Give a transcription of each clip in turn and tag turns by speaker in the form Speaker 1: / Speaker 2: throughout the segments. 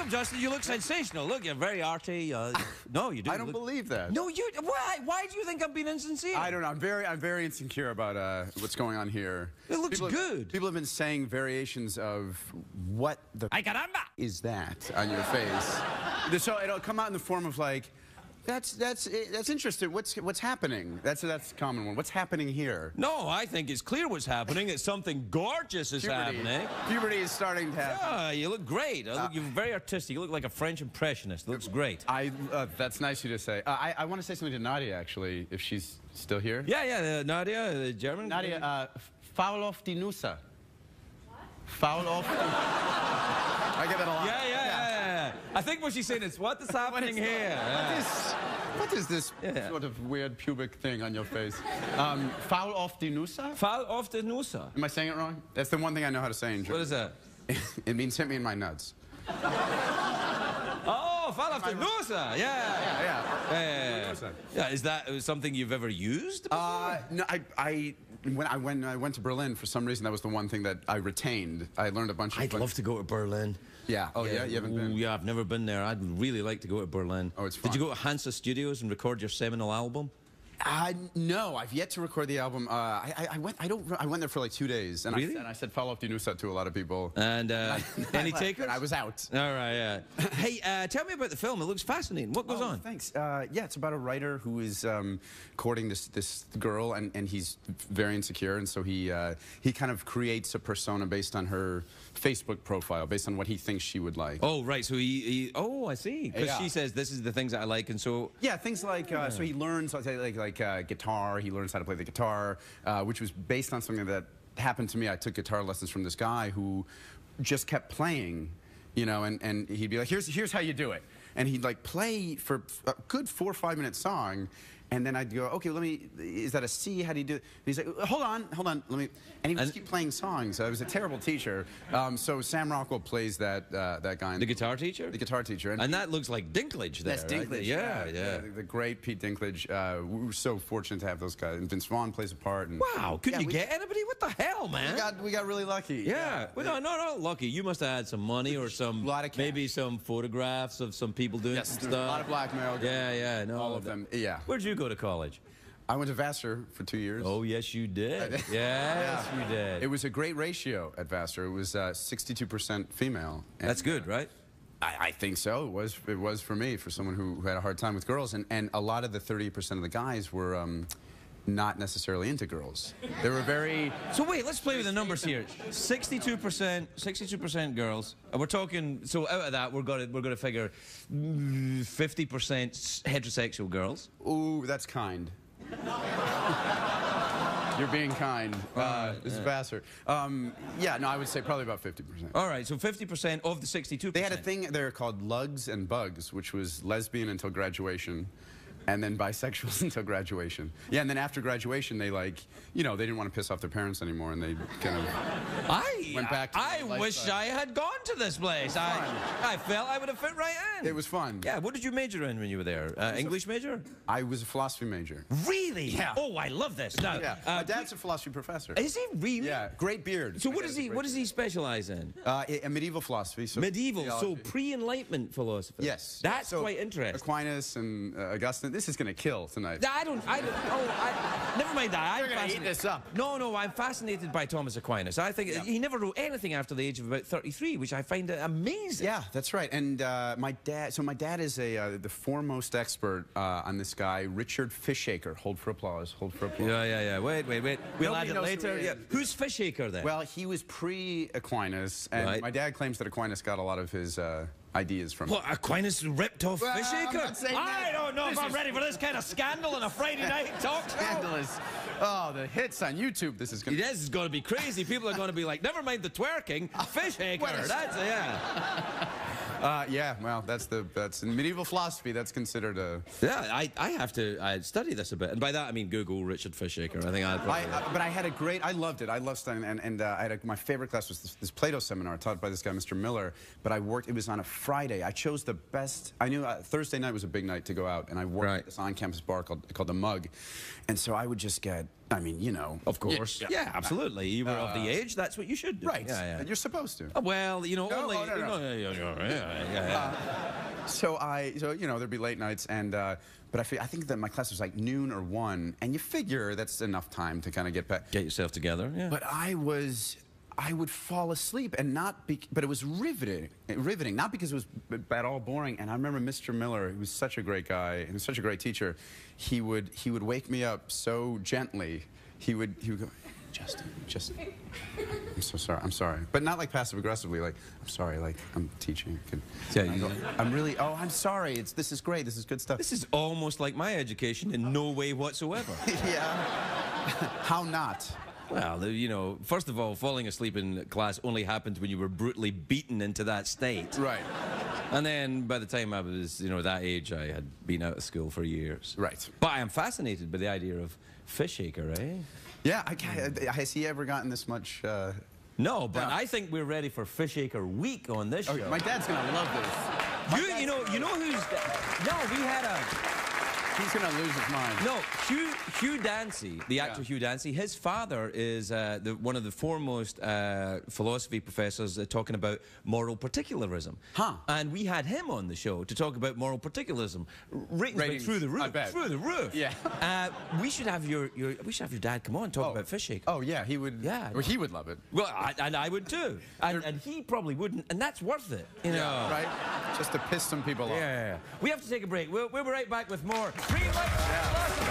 Speaker 1: Justin. You look sensational. Look, you're very arty. No, you do.
Speaker 2: I don't believe that.
Speaker 1: No, you. Why do you think I'm being insincere?
Speaker 2: I don't know. I'm very insecure about what's going on here.
Speaker 1: It looks good.
Speaker 2: People have been saying variations of what the
Speaker 1: Ay caramba!
Speaker 2: Is that on your face. So it'll come out in the form of like, that's interesting. What's happening? That's a common one. What's happening here?
Speaker 1: No, I think it's clear what's happening. It's something gorgeous is happening.
Speaker 2: Puberty is starting to happen.
Speaker 1: Yeah, you look great. You're very artistic. You look like a French impressionist. Looks great.
Speaker 2: That's nice of you to say. I want to say something to Nadia, actually, if she's still here.
Speaker 1: Yeah, Nadia, the German.
Speaker 2: Nadia, foul off die Nusse. What? Foul off. I get that a lot.
Speaker 1: Yeah. I think what she's saying is, what is happening here?
Speaker 2: What is this sort of weird pubic thing on your face? Foul off die Nusse?
Speaker 1: Foul off the Nusse.
Speaker 2: Am I saying it wrong? That's the one thing I know how to say in German.
Speaker 1: What is that?
Speaker 2: It means hit me in my nuts.
Speaker 1: Oh, foul off the Nusse. Yeah. Is that something you've ever used before?
Speaker 2: No, when I went to Berlin, for some reason, that was the one thing that I retained. I learned a bunch of...
Speaker 1: I'd love to go to Berlin.
Speaker 2: Yeah. Oh, yeah? You haven't been?
Speaker 1: Yeah, I've never been there. I'd really like to go to Berlin.
Speaker 2: Oh, it's fun.
Speaker 1: Did you go to Hansa Studios and record your seminal album?
Speaker 2: No, I've yet to record the album. I went there for like 2 days, and
Speaker 1: really?
Speaker 2: I said "Follow up the Nusse" to a lot of people.
Speaker 1: And any takers?
Speaker 2: I was out.
Speaker 1: All right, yeah. Hey, tell me about the film. It looks fascinating. What goes on?
Speaker 2: Thanks. Yeah, it's about a writer who is courting this girl, and he's very insecure, and so he kind of creates a persona based on her Facebook profile, based on what he thinks she would like.
Speaker 1: Oh, right. So oh, I see. Because she says this is the things that I like, and so
Speaker 2: things like so he learns like guitar. He learns how to play the guitar, which was based on something that happened to me. I took guitar lessons from this guy who just kept playing, you know, and he'd be like, here's how you do it, and he'd like play for a good 4 or 5 minute song. And then I'd go, okay, is that a C? How do you do it? And he's like, hold on, let me, and he would just keep playing songs. I was a terrible teacher. So Sam Rockwell plays that guy.
Speaker 1: The guitar teacher?
Speaker 2: The guitar teacher.
Speaker 1: And that looks like Dinklage there,
Speaker 2: That's Dinklage,
Speaker 1: right? Yeah.
Speaker 2: The great Pete Dinklage. We were so fortunate to have those guys. And Vince Vaughn plays a part. And
Speaker 1: wow, couldn't you get anybody? What the hell, man?
Speaker 2: We got really lucky.
Speaker 1: Yeah. Well, no, lucky. You must have had some money or some, maybe some photographs of some people doing some stuff.
Speaker 2: A lot of blackmail.
Speaker 1: Yeah, no.
Speaker 2: All of them, yeah.
Speaker 1: Where'd you go to college?
Speaker 2: I went to Vassar for 2 years.
Speaker 1: Oh, yes, you did. Yes, you did.
Speaker 2: It was a great ratio at Vassar. It was 62% female. And,
Speaker 1: that's good, right?
Speaker 2: I think so. It was for me, for someone who had a hard time with girls. And a lot of the 30% of the guys were not necessarily into girls. They were very...
Speaker 1: So wait, let's play with the numbers here. 62% girls. We're talking, so out of that, we're gonna figure 50% heterosexual girls.
Speaker 2: Ooh, that's kind. You're being kind. This is Vassar. Yeah, no, I would say probably about 50%.
Speaker 1: All right, so 50% of the 62%.
Speaker 2: They had a thing there called Lugs and Bugs, which was lesbian until graduation, and then bisexuals until graduation. Yeah, and then after graduation, they they didn't want to piss off their parents anymore, and they kind of went back to
Speaker 1: I wish I had gone to this place. I felt I would have fit right in.
Speaker 2: It was fun.
Speaker 1: Yeah, what did you major in when you were there? English major?
Speaker 2: I was a philosophy major.
Speaker 1: Really?
Speaker 2: Yeah.
Speaker 1: Oh, I love this. Now,
Speaker 2: my dad's a philosophy professor.
Speaker 1: Is he really?
Speaker 2: Yeah, great beard.
Speaker 1: So what does he specialize in?
Speaker 2: Medieval philosophy. So
Speaker 1: medieval, so pre-Enlightenment philosophy.
Speaker 2: Yes.
Speaker 1: That's quite interesting.
Speaker 2: Aquinas and Augustine. This is going to kill tonight.
Speaker 1: Never mind that.
Speaker 2: You're going to eat this up.
Speaker 1: No, I'm fascinated by Thomas Aquinas. I think he never wrote anything after the age of about 33, which I find amazing.
Speaker 2: Yeah, that's right. And my dad is the foremost expert on this guy, Richard Fishacre. Hold for applause. Hold for applause.
Speaker 1: Yeah. Wait. We'll add it later. Yeah. Who's Fishacre then?
Speaker 2: Well, he was pre-Aquinas, and my dad claims that Aquinas got a lot of his ideas from...
Speaker 1: What, Aquinas ripped off Fishacre? I don't know if I'm ready for this kind of scandal on a Friday night talk show.
Speaker 2: Scandalous. Oh, the hits on YouTube. This is going to...
Speaker 1: This is going to be crazy. People are going to be like, never mind the twerking, Fishacre. That's,
Speaker 2: yeah, well, that's in medieval philosophy, that's considered a...
Speaker 1: Yeah, I have to study this a bit. And by that, I mean Google Richard Fishacre. I think
Speaker 2: but I had a great... I loved it. I loved studying. And my favorite class was this Plato seminar taught by this guy, Mr. Miller. But it was on a Friday. I chose the best... I knew Thursday night was a big night to go out. And I worked at this on-campus bar called The Mug. And so I would just get I mean, you know.
Speaker 1: Of course. Yeah, absolutely. You were of the age, that's what you should do.
Speaker 2: Right.
Speaker 1: Yeah.
Speaker 2: You're supposed to.
Speaker 1: Well, you know,
Speaker 2: No,
Speaker 1: only...
Speaker 2: oh, no. So you know, there'd be late nights, and but I think that my class was like noon or 1, and you figure that's enough time to kind of get back.
Speaker 1: Get yourself together, yeah.
Speaker 2: But I would fall asleep, and but it was riveting, not because it was at all boring. And I remember Mr. Miller, who was such a great guy, and was such a great teacher. He would wake me up so gently. He would go, Justin, I'm so sorry. I'm sorry, but not like passive aggressively. Like, I'm sorry. Like, I'm teaching. I'm really. Oh, I'm sorry. This is great. This is good stuff.
Speaker 1: This is almost like my education in no way whatsoever.
Speaker 2: Yeah. How not?
Speaker 1: Well, you know, first of all, falling asleep in class only happened when you were brutally beaten into that state.
Speaker 2: Right.
Speaker 1: And then by the time I was, you know, that age, I had been out of school for years.
Speaker 2: Right.
Speaker 1: But I am fascinated by the idea of Fishaker, eh?
Speaker 2: Yeah, has he ever gotten this much?
Speaker 1: No, but I think we're ready for Fishaker Week on this show.
Speaker 2: Okay, my dad's gonna love this.
Speaker 1: You know who's... No, we had a...
Speaker 2: He's gonna lose his mind.
Speaker 1: No, Hugh Dancy, the actor Hugh Dancy, his father is one of the foremost philosophy professors talking about moral particularism.
Speaker 2: Huh.
Speaker 1: And we had him on the show to talk about moral particularism. Ratings went through the roof.
Speaker 2: I bet.
Speaker 1: Through the roof.
Speaker 2: Yeah.
Speaker 1: We should have your dad come on and talk about Fishaker.
Speaker 2: Oh yeah, he would.
Speaker 1: Yeah.
Speaker 2: Well, he would love it.
Speaker 1: Well, and I would too. And he probably wouldn't, and that's worth it. You know.
Speaker 2: Yeah, right? Just to piss some people off.
Speaker 1: Yeah. We have to take a break. We'll be right back with more. Green light philosophy.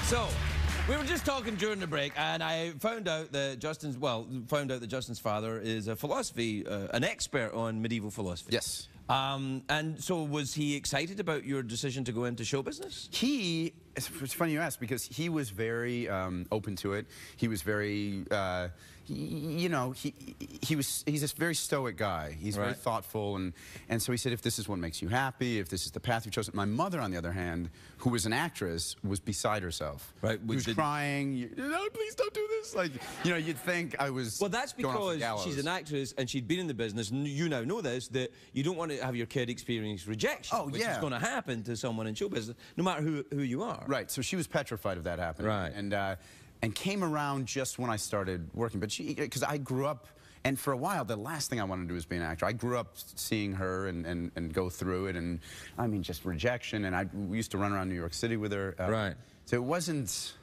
Speaker 1: So, we were just talking during the break, and I found out that Justin's father is a philosophy, an expert on medieval philosophy.
Speaker 2: Yes.
Speaker 1: And so was he excited about your decision to go into show business?
Speaker 2: It's funny you ask, because he was very open to it. He was very, you know, he's a very stoic guy. He's very thoughtful, and so he said, if this is what makes you happy, if this is the path you've chosen. My mother, on the other hand, who was an actress, was beside herself. Right. She was crying, no, please don't do this. Like, you know, you'd think I was.
Speaker 1: Well, that's because she's an actress and she'd been in the business, and you now know this, that you don't want to have your kid experience rejection, which is going to happen to someone in show business, no matter who you are.
Speaker 2: Right. So she was petrified of that happening. Right. And came around just when I started working. But because I grew up, and for a while, the last thing I wanted to do was be an actor. I grew up seeing her and go through it, and I mean, just rejection. And we used to run around New York City with her.
Speaker 1: Right.
Speaker 2: So it wasn't.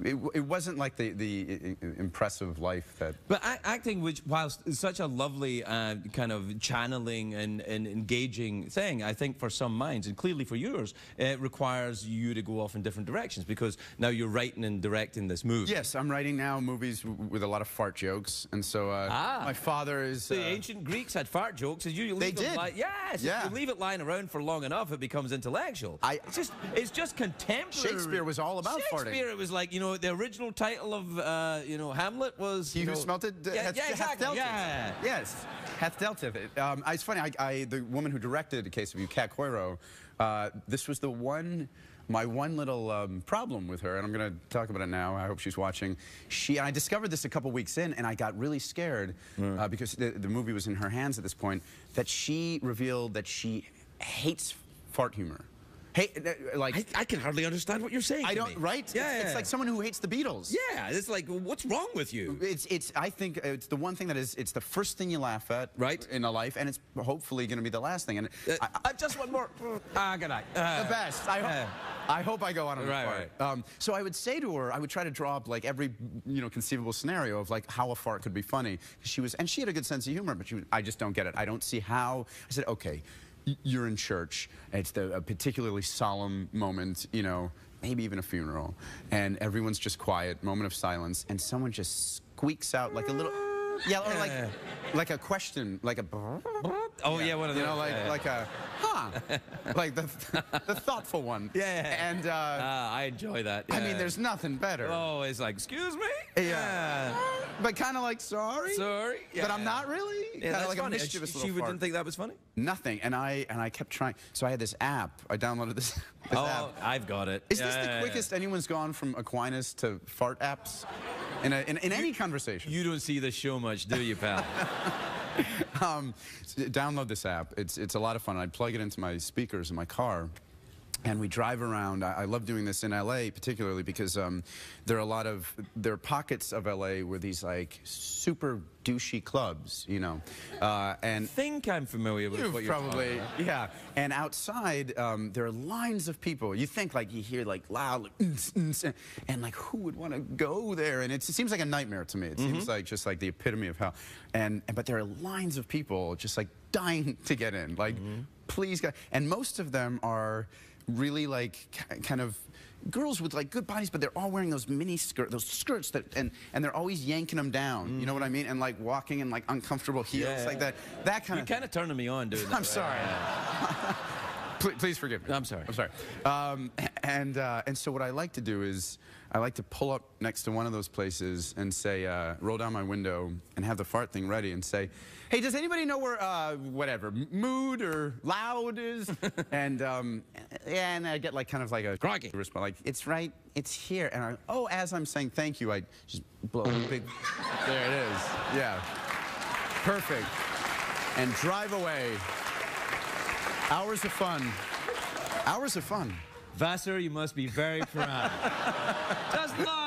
Speaker 2: It wasn't like the impressive life that...
Speaker 1: But acting, which whilst is such a lovely kind of channeling and engaging thing, I think for some minds, and clearly for yours, it requires you to go off in different directions, because now you're writing and directing this movie.
Speaker 2: Yes, I'm writing now movies with a lot of fart jokes, and so my father is...
Speaker 1: The ancient Greeks had fart jokes.
Speaker 2: They did?
Speaker 1: Yes, if you leave it lying around for long enough, it becomes intellectual. It's just contemporary.
Speaker 2: Shakespeare was all about farting.
Speaker 1: Shakespeare, it was like, you know, the original title of, you know, Hamlet was...
Speaker 2: He who smelt it hath
Speaker 1: exactly.
Speaker 2: dealt it. Yes, hath dealt it. It's funny, the woman who directed A Case of You, Kat Coiro, this was my one little problem with her, and I'm going to talk about it now. I hope she's watching. I discovered this a couple weeks in, and I got really scared because the movie was in her hands at this point, that she revealed that she hates fart humor. Hey, like
Speaker 1: I can hardly understand what you're saying.
Speaker 2: Right?
Speaker 1: Yeah,
Speaker 2: it's like someone who hates the Beatles.
Speaker 1: Yeah, it's like, what's wrong with you?
Speaker 2: I think it's the one thing that it's the first thing you laugh at, in a life, and it's hopefully going to be the last thing. And
Speaker 1: just one more. Good night.
Speaker 2: The best. I hope I go on a fart. So I would say to her, I would try to draw up like every conceivable scenario of like how a fart could be funny. And she had a good sense of humor, but I just don't get it. I don't see how. I said, okay. You're in church. It's a particularly solemn moment, you know, maybe even a funeral, and everyone's just quiet, moment of silence, and someone just squeaks out like a little, or like a question, like a.
Speaker 1: One of those.
Speaker 2: You know, like a, like the thoughtful one. And
Speaker 1: I enjoy that.
Speaker 2: I mean, there's nothing better.
Speaker 1: Oh, it's like, excuse me.
Speaker 2: Yeah. but kind of like sorry.
Speaker 1: Sorry. Yeah,
Speaker 2: but I'm not really.
Speaker 1: Yeah,
Speaker 2: Kind of like
Speaker 1: funny.
Speaker 2: a mischievous
Speaker 1: She
Speaker 2: little fart.
Speaker 1: didn't think that was funny?
Speaker 2: Nothing. And I kept trying. So I had this app. I downloaded this app.
Speaker 1: I've got it.
Speaker 2: Is this the quickest anyone's gone from Aquinas to fart apps in any conversation?
Speaker 1: You don't see this show much, do you, pal?
Speaker 2: Download this app. It's a lot of fun. I plug it into my speakers in my car, and we drive around. I love doing this in LA particularly because there are pockets of LA where these like super douchey clubs, you know, and
Speaker 1: I think I'm familiar with what you're
Speaker 2: probably
Speaker 1: talking about.
Speaker 2: yeah. And outside there are lines of people. You think like you hear like loud, like, and like who would want to go there? And it seems like a nightmare to me. It seems like just like the epitome of hell. But there are lines of people just like dying to get in. Like, please, God. And most of them are really like kind of girls with like good bodies, but they're all wearing those mini those skirts that and they're always yanking them down. You know what I mean? And like walking in like uncomfortable heels like that. That kind of.
Speaker 1: You're kind of turning me on doing that.
Speaker 2: I'm sorry. Please forgive me.
Speaker 1: I'm sorry.
Speaker 2: I'm sorry. And so what I like to do is I like to pull up next to one of those places and say, roll down my window and have the fart thing ready and say, hey, does anybody know where, whatever, mood or loud is? and I get like kind of like a
Speaker 1: Crikey.
Speaker 2: response, like, it's right, it's here. And as I'm saying thank you, I just blow a big, there it is. Yeah. Perfect. And drive away. Hours of fun. Hours of fun.
Speaker 1: Vassar, you must be very proud. Just love